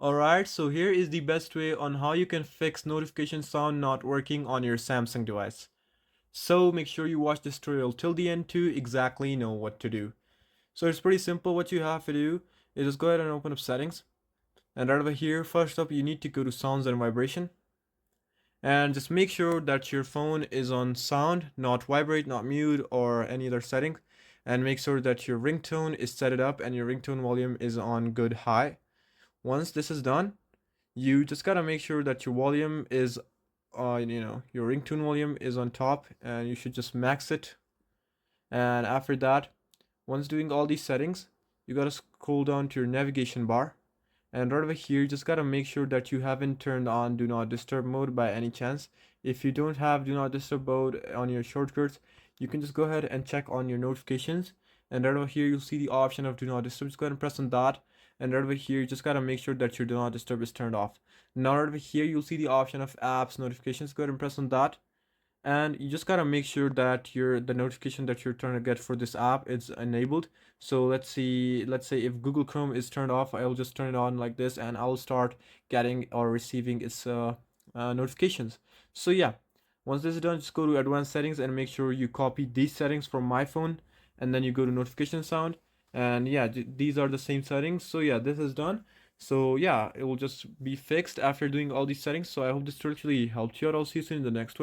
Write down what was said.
Alright, so here is the best way on how you can fix notification sound not working on your Samsung device. So make sure you watch this tutorial till the end to exactly know what to do. So it's pretty simple. What you have to do is just go ahead and open up settings. And right over here, first up, you need to go to sounds and vibration. And just make sure that your phone is on sound, not vibrate, not mute, or any other setting. And make sure that your ringtone is set it up and your ringtone volume is on good high. Once this is done, you just gotta make sure that your volume is your ringtone volume is on top, and you should just max it. And after that, once doing all these settings, you gotta scroll down to your navigation bar, and right over here you just gotta make sure that you haven't turned on do not disturb mode by any chance. If you don't have do not disturb mode on your shortcuts, you can just go ahead and check on your notifications, and right over here you'll see the option of do not disturb. Just go ahead and press on that, and right over here you just gotta make sure that your do not disturb is turned off. Now right over here you'll see the option of apps notifications. Go ahead and press on that, and you just gotta make sure that the notification that you're trying to get for this app is enabled. So let's say if Google Chrome is turned off, I'll just turn it on like this, and I'll start getting or receiving its notifications. So yeah, once this is done, just go to advanced settings and make sure you copy these settings from my phone, and then you go to notification sound, and yeah, these are the same settings. So yeah, this is done. So yeah, it will just be fixed after doing all these settings. So I hope this actually helped you out. I'll see you soon in the next one.